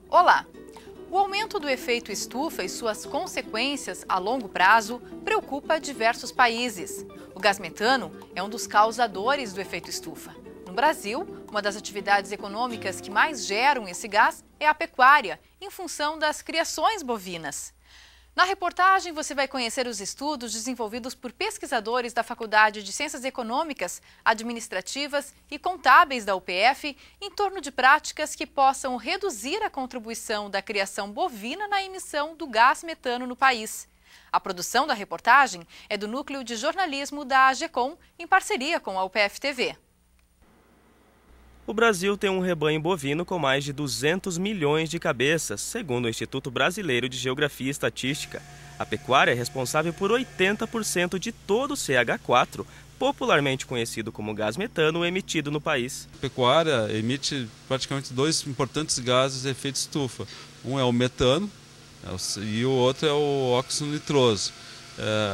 Olá! O aumento do efeito estufa e suas consequências a longo prazo preocupa diversos países. O gás metano é um dos causadores do efeito estufa. No Brasil, uma das atividades econômicas que mais geram esse gás é a pecuária, em função das criações bovinas. Na reportagem, você vai conhecer os estudos desenvolvidos por pesquisadores da Faculdade de Ciências Econômicas, Administrativas e Contábeis da UPF em torno de práticas que possam reduzir a contribuição da criação bovina na emissão do gás metano no país. A produção da reportagem é do Núcleo de Jornalismo da AGECOM, em parceria com a UPF-TV. O Brasil tem um rebanho bovino com mais de 200 milhões de cabeças, segundo o Instituto Brasileiro de Geografia e Estatística. A pecuária é responsável por 80% de todo o CH4, popularmente conhecido como gás metano, emitido no país. A pecuária emite praticamente dois importantes gases de efeito estufa. Um é o metano e o outro é o óxido nitroso.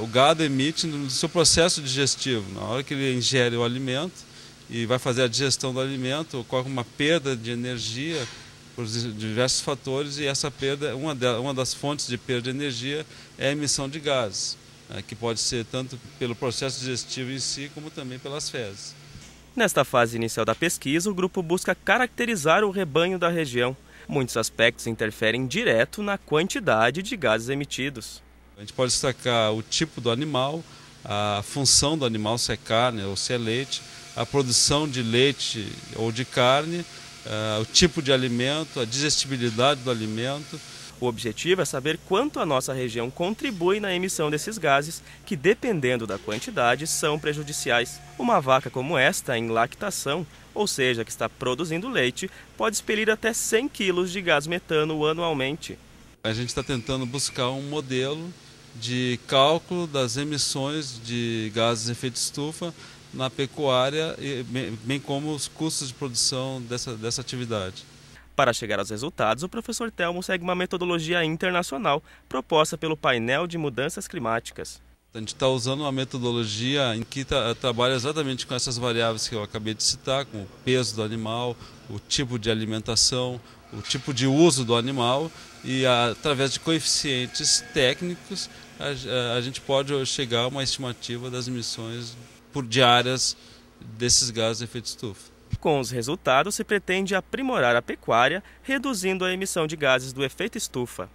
O gado emite no seu processo digestivo, na hora que ele ingere o alimento, e vai fazer a digestão do alimento, ocorre uma perda de energia por diversos fatores, e essa perda, uma das fontes de perda de energia é a emissão de gases, que pode ser tanto pelo processo digestivo em si, como também pelas fezes. Nesta fase inicial da pesquisa, o grupo busca caracterizar o rebanho da região. Muitos aspectos interferem direto na quantidade de gases emitidos. A gente pode destacar o tipo do animal, a função do animal, se é carne ou se é leite, a produção de leite ou de carne, o tipo de alimento, a digestibilidade do alimento. O objetivo é saber quanto a nossa região contribui na emissão desses gases, que, dependendo da quantidade, são prejudiciais. Uma vaca como esta, em lactação, ou seja, que está produzindo leite, pode expelir até 100 quilos de gás metano anualmente. A gente está tentando buscar um modelo de cálculo das emissões de gases de efeito estufa na pecuária, bem como os custos de produção dessa atividade. Para chegar aos resultados, o professor Telmo segue uma metodologia internacional proposta pelo Painel de Mudanças Climáticas. A gente está usando uma metodologia em que trabalha exatamente com essas variáveis que eu acabei de citar, com o peso do animal, o tipo de alimentação, o tipo de uso do animal, e através de coeficientes técnicos a gente pode chegar a uma estimativa das emissões por diárias desses gases de efeito estufa. Com os resultados, se pretende aprimorar a pecuária, reduzindo a emissão de gases do efeito estufa.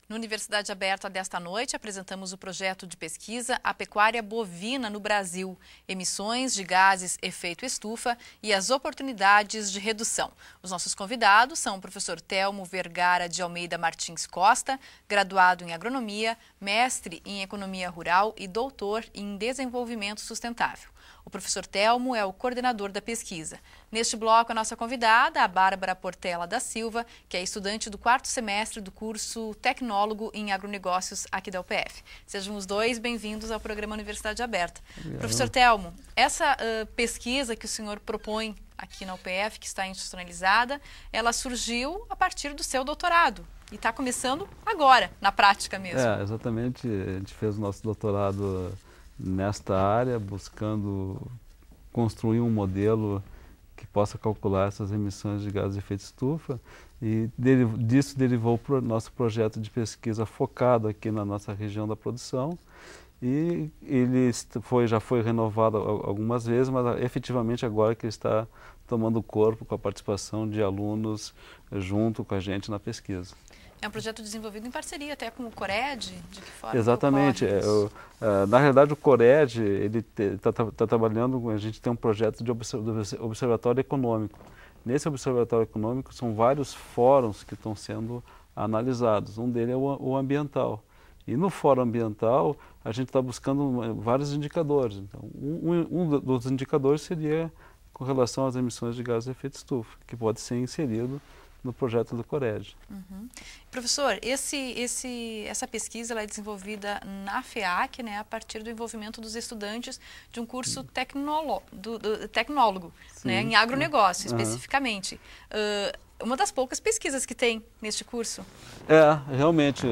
Na Universidade Aberta desta noite, apresentamos o projeto de pesquisa A Pecuária Bovina no Brasil, emissões de gases efeito estufa e as oportunidades de redução. Os nossos convidados são o professor Telmo Vergara de Almeida Martins Costa, graduado em agronomia, mestre em economia rural e doutor em desenvolvimento sustentável. O professor Telmo é o coordenador da pesquisa. Neste bloco, a nossa convidada, a Bárbara Portela da Silva, que é estudante do 4º semestre do curso Tecnólogo em Agronegócios aqui da UPF. Sejam os dois bem-vindos ao programa Universidade Aberta. Obrigado. Professor Telmo, essa pesquisa que o senhor propõe aqui na UPF, que está institucionalizada, ela surgiu a partir do seu doutorado e está começando agora, na prática mesmo. Exatamente. A gente fez o nosso doutorado nesta área, buscando construir um modelo que possa calcular essas emissões de gases de efeito estufa, e disso derivou o nosso projeto de pesquisa focado aqui na nossa região da produção, e ele já foi renovado algumas vezes, mas efetivamente agora que ele está tomando corpo com a participação de alunos junto com a gente na pesquisa. É um projeto desenvolvido em parceria até com o CORED? De que forma? Exatamente. Na realidade, o CORED está trabalhando, a gente tem um projeto de observatório econômico. Nesse observatório econômico são vários fóruns que estão sendo analisados. Um deles é o ambiental. E no fórum ambiental, a gente está buscando vários indicadores. Então, um dos indicadores seria com relação às emissões de gases de efeito estufa, que pode ser inserido no projeto do CORED. Uhum. Professor, essa pesquisa ela é desenvolvida na FEAC, né, a partir do envolvimento dos estudantes de um curso tecnólogo, né, em agronegócio, especificamente. Uma das poucas pesquisas que tem neste curso. Realmente,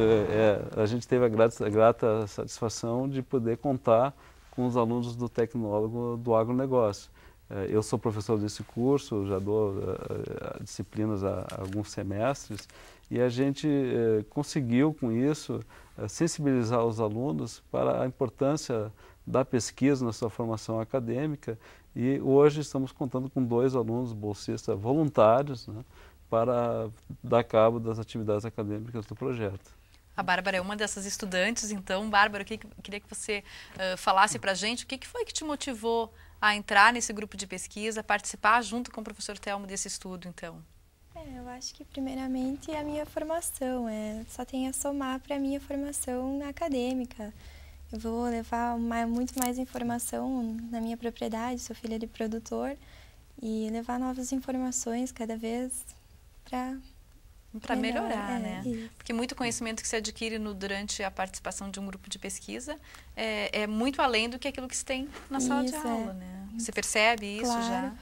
a gente teve a grata satisfação de poder contar com os alunos do tecnólogo do agronegócio. Eu sou professor desse curso, já dou disciplinas há alguns semestres, e a gente conseguiu, com isso, sensibilizar os alunos para a importância da pesquisa na sua formação acadêmica, e hoje estamos contando com 2 alunos bolsistas voluntários, né, para dar cabo das atividades acadêmicas do projeto. A Bárbara é uma dessas estudantes, então, Bárbara, eu queria que você falasse para a gente o que foi que te motivou a entrar nesse grupo de pesquisa, participar junto com o professor Telmo desse estudo, então? Eu acho que, primeiramente, a minha formação, só tem a somar para a minha formação acadêmica. Eu vou levar muito mais informação na minha propriedade, sou filha de produtor, e levar novas informações cada vez para melhorar, né? Isso. Porque muito conhecimento que se adquire durante a participação de um grupo de pesquisa é muito além do que aquilo que se tem na sala de aula, né? Você percebe isso já?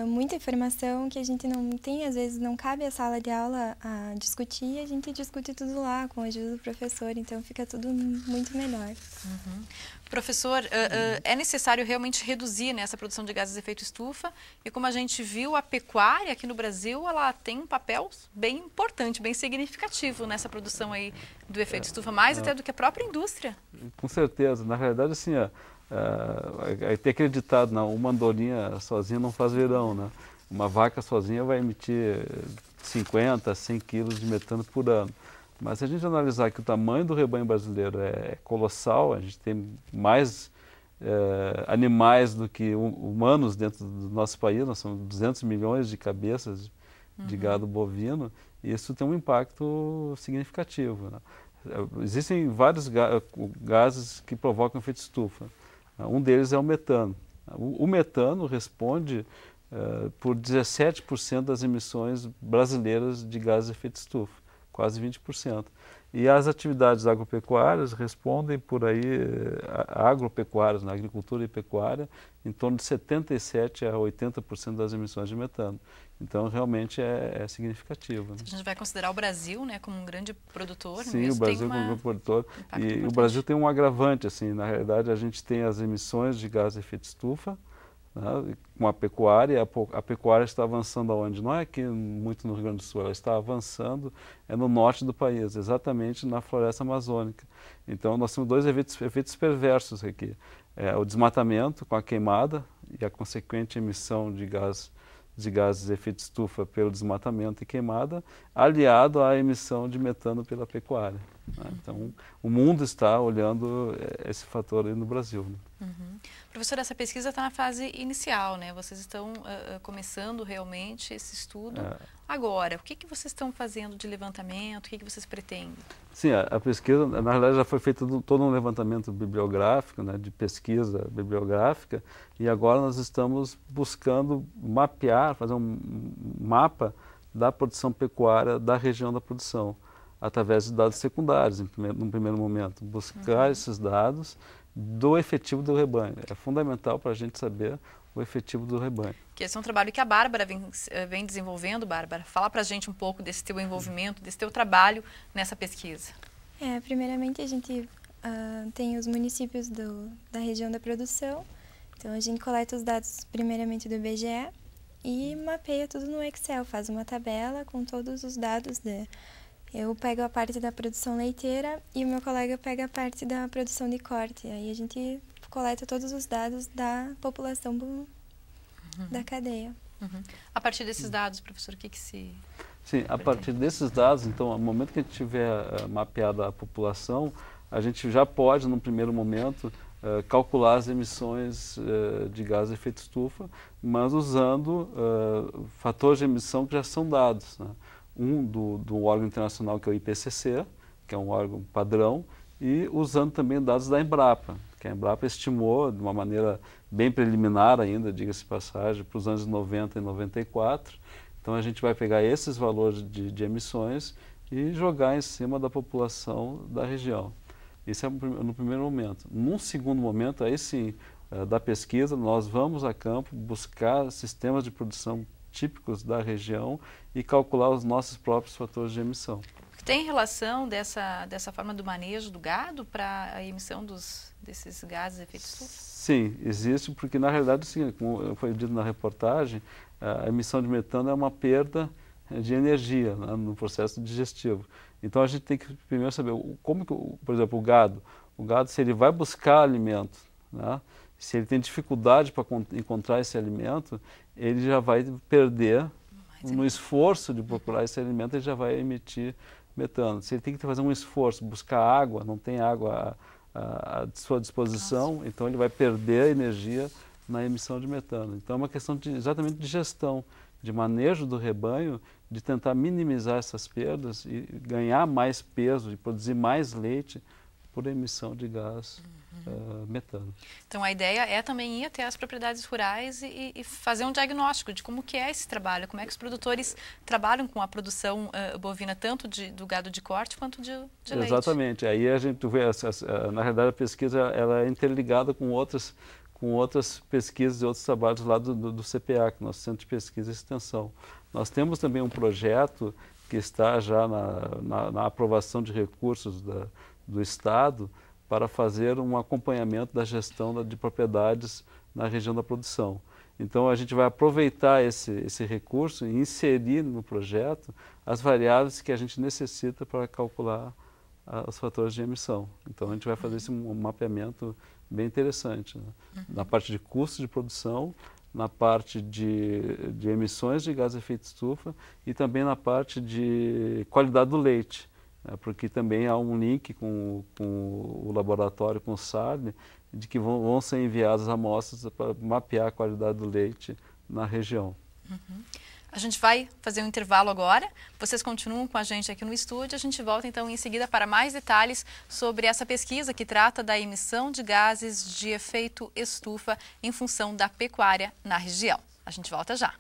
Muita informação que a gente não tem, às vezes não cabe a sala de aula a discutir, a gente discute tudo lá com a ajuda do professor, então fica tudo muito melhor. Uhum. Professor, é necessário realmente reduzir, né, essa produção de gases de efeito estufa, e como a gente viu, a pecuária aqui no Brasil, ela tem um papel bem importante, bem significativo nessa produção aí do efeito estufa, mais até do que a própria indústria. Com certeza, na realidade, assim, ter acreditado, uma andorinha sozinha não faz verão, né? Uma vaca sozinha vai emitir 50, 100 quilos de metano por ano. Mas se a gente analisar que o tamanho do rebanho brasileiro é colossal, a gente tem mais animais do que humanos dentro do nosso país, nós somos 200 milhões de cabeças de gado bovino, e isso tem um impacto significativo, né? Existem vários gases que provocam efeito estufa. Um deles é o metano. O metano responde por 17% das emissões brasileiras de gases de efeito estufa, quase 20%. E as atividades agropecuárias respondem por aí, agropecuárias, na agricultura e pecuária, em torno de 77% a 80% das emissões de metano. Então, realmente é significativo, né? A gente vai considerar o Brasil, né, como um grande produtor. Sim, o Brasil como um grande produtor. E o Brasil tem um agravante, assim, na realidade a gente tem as emissões de gás de efeito estufa, né, com a pecuária. A pecuária está avançando aonde? Não é aqui muito no Rio Grande do Sul, ela está avançando no norte do país, exatamente na floresta amazônica. Então, nós temos 2 efeitos perversos aqui. O desmatamento com a queimada e a consequente emissão de gases de efeito estufa pelo desmatamento e queimada, aliado à emissão de metano pela pecuária, né? Então, o mundo está olhando esse fator aí no Brasil, né? Uhum. Professor, essa pesquisa está na fase inicial, né? Vocês estão começando realmente esse estudo agora. O que vocês estão fazendo de levantamento? O que vocês pretendem? Sim, a pesquisa, na realidade, já foi feito todo um levantamento bibliográfico, né, de pesquisa bibliográfica, e agora nós estamos buscando mapear, fazer um mapa da produção pecuária da região da produção, através de dados secundários, num primeiro momento. Buscar esses dados do efetivo do rebanho. É fundamental para a gente saber o efetivo do rebanho. Que esse é um trabalho que a Bárbara vem desenvolvendo, Bárbara. Fala para a gente um pouco desse teu envolvimento, desse teu trabalho nessa pesquisa. Primeiramente a gente tem os municípios da região da produção, então a gente coleta os dados primeiramente do IBGE e mapeia tudo no Excel, faz uma tabela com todos os dados. Eu pego a parte da produção leiteira e o meu colega pega a parte da produção de corte. Aí a gente coleta todos os dados da população da cadeia. A partir desses dados, professor, o que se... Sim, a partir desses dados, então, no momento que a gente tiver mapeado a população, a gente já pode, num primeiro momento, calcular as emissões de gás de efeito estufa, mas usando fatores de emissão que já são dados, né? Um do órgão internacional, que é o IPCC, que é um órgão padrão, e usando também dados da Embrapa, que a Embrapa estimou de uma maneira bem preliminar ainda, diga-se de passagem, para os anos 90 e 94. Então a gente vai pegar esses valores de emissões e jogar em cima da população da região. Isso é no primeiro momento. Num segundo momento, aí sim, da pesquisa, nós vamos a campo buscar sistemas de produção típicos da região e calcular os nossos próprios fatores de emissão. Tem relação dessa forma do manejo do gado para a emissão desses gases de efeito estufa? Sim, existe, porque na realidade, sim, como foi dito na reportagem, a emissão de metano é uma perda de energia, né, no processo digestivo. Então a gente tem que primeiro saber como que, por exemplo, o gado, se ele vai buscar alimento, né, se ele tem dificuldade para encontrar esse alimento, ele já vai perder no esforço de procurar esse alimento, ele já vai emitir metano. Se ele tem que fazer um esforço, buscar água, não tem água à sua disposição, então ele vai perder a energia na emissão de metano. Então é uma questão exatamente de gestão, de manejo do rebanho, de tentar minimizar essas perdas e ganhar mais peso e produzir mais leite por emissão de gás metano. Então a ideia é também ir até as propriedades rurais e fazer um diagnóstico de como que é esse trabalho, como é que os produtores trabalham com a produção bovina, tanto do gado de corte quanto de leite. Exatamente. Aí a gente vê, na realidade a pesquisa ela é interligada com outras pesquisas e outros trabalhos lá do CPA, que é o nosso Centro de Pesquisa e Extensão. Nós temos também um projeto que está já na aprovação de recursos do Estado para fazer um acompanhamento da gestão de propriedades na região da produção. Então a gente vai aproveitar esse recurso e inserir no projeto as variáveis que a gente necessita para calcular os fatores de emissão. Então a gente vai fazer esse mapeamento bem interessante, né? Na parte de custo de produção, na parte de emissões de gás de efeito estufa e também na parte de qualidade do leite, né? Porque também há um link com o laboratório, com o SARD, de que vão ser enviadas amostras para mapear a qualidade do leite na região. A gente vai fazer um intervalo agora, vocês continuam com a gente aqui no estúdio, a gente volta então em seguida para mais detalhes sobre essa pesquisa que trata da emissão de gases de efeito estufa em função da pecuária na região. A gente volta já.